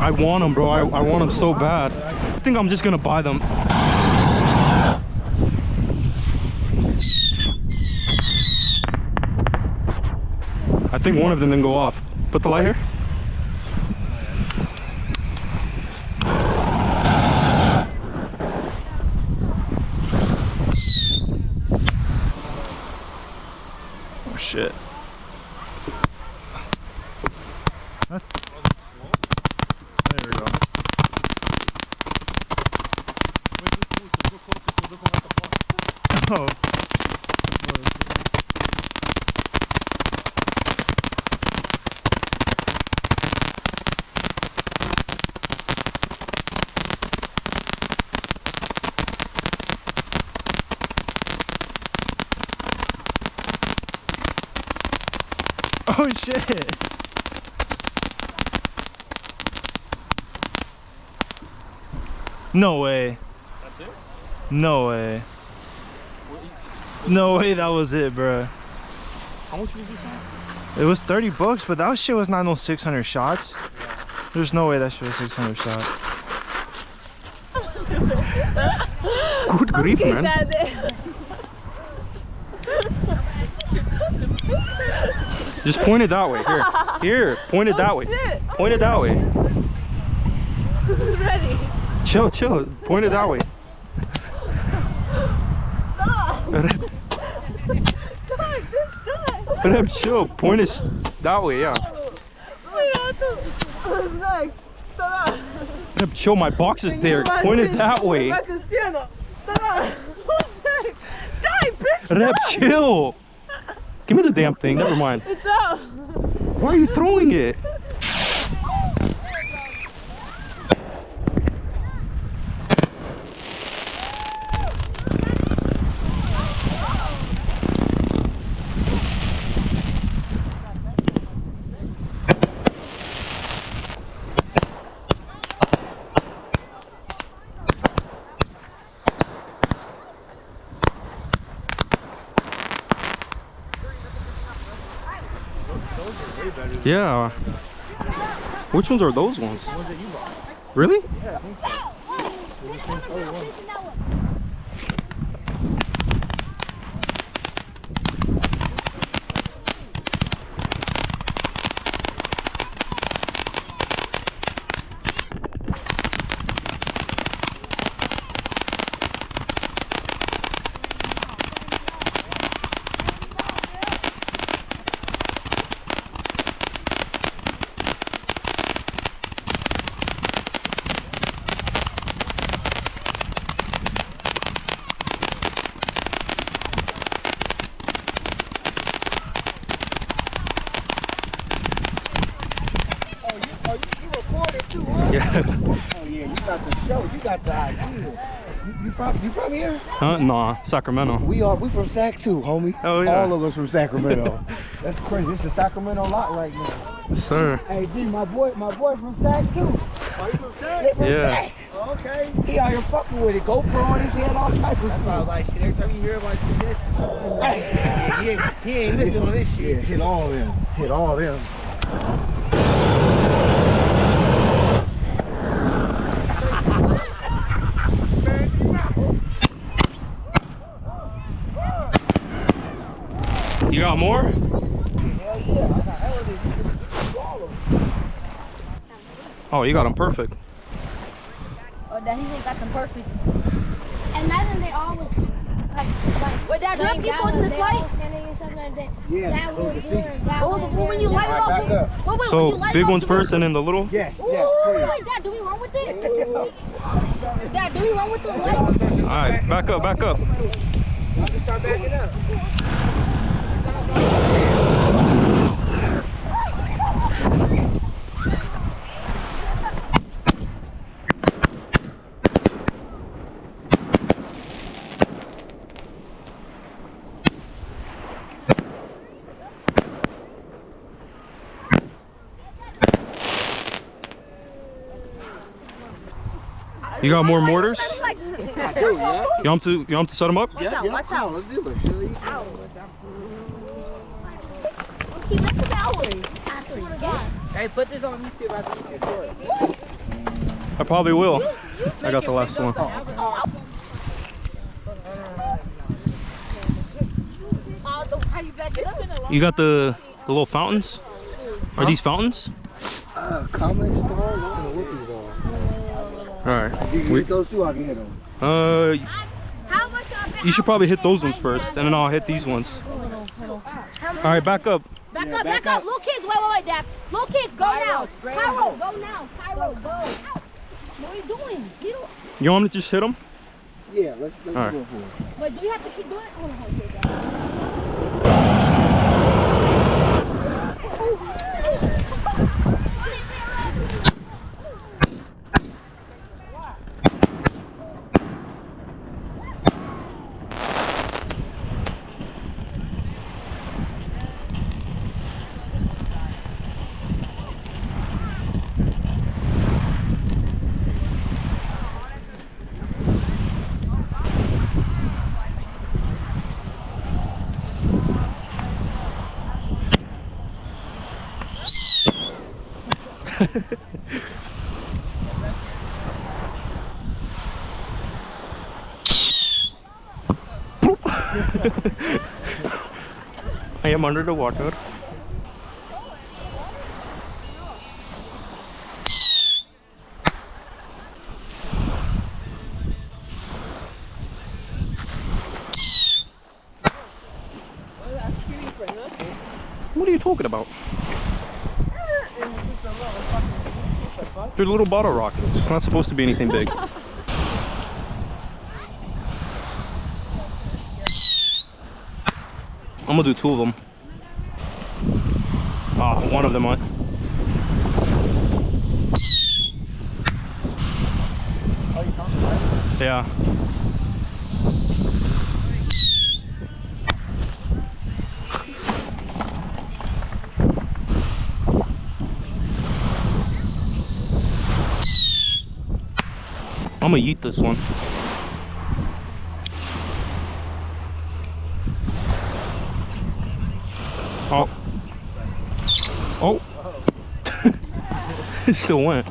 I want them, bro. I want them so bad. I think I'm just gonna buy them. I think one of them didn't go off. Put the light here. Oh shit. That's... There we go. Oh. Oh shit! No way. That's it? No way. No way that was it, bro. How much was this one? It was 30 bucks, but that shit was not no 600 shots. Yeah. There's no way that shit was 600 shots. Good grief, man. Just point it that way. Here. Here. Point it that way. Shit. Point it that way. Ready? Chill, chill. Point it that way. Reb, chill. Point it that way, yeah. Reb, chill. My box is there. Point it that way. Reb, chill. Give me the damn thing. Never mind. It's out. Why are you throwing it? Yeah. Which ones are those ones? The ones that you bought. Really? Yeah, I think so. Yeah. Oh yeah, you got the show, you got the idea. You from here? Nah, Sacramento. We from Sac too, homie. Oh yeah. All of us from Sacramento. That's crazy. It's a Sacramento lot right now. Yes, sir. Hey D, my boy from Sac too. Are you from Sac? Yeah, from Sac. Oh, okay. He out here fucking with it. GoPro on his head, all type of stuff. Like shit. Every time you hear about shit, he ain't listening to this shit. Yeah, hit all them. Hit all them. You got more? Hell yeah, I got hell of this shit. All of them. Oh, you got them perfect. Oh, that he ain't got them perfect. Imagine they all was like wait, Dad, do you have people in this light? Yeah, That so would you be see? when you light it All right, back up. up. Wait, when So you light big it up, ones first and then the little? Yes, Ooh, yes, please. wait, Dad, do we run with it? Dad, do we run with the light? Alright, back up, back up. I can start backing up. You got more mortars? I do, yeah. You want to set them up? Yeah, watch out. Let's do it. Keep it that way. I swear to God. Hey, put this on YouTube after YouTube. I probably will. I got the last one. You got the little fountains? Are these fountains? Comment stars. I don't know what these are. All right. You can hit those two, I can hit them. You should probably hit those ones first, and then I'll hit these ones. All right, back up. Back up. Little kids, wait, Dad. Little kids, go now. Cairo, go now. Cairo, go. What are you doing? You want me to just hit them? Yeah, let's All right. go for it. Wait, do you have to keep doing it? Hold on, I am under the water. What are you talking about? They're little bottle rockets. It's not supposed to be anything big. I'm gonna do 2 of them. Ah, one of them went. Yeah. I'm gonna eat this one. Oh. Oh. It still went.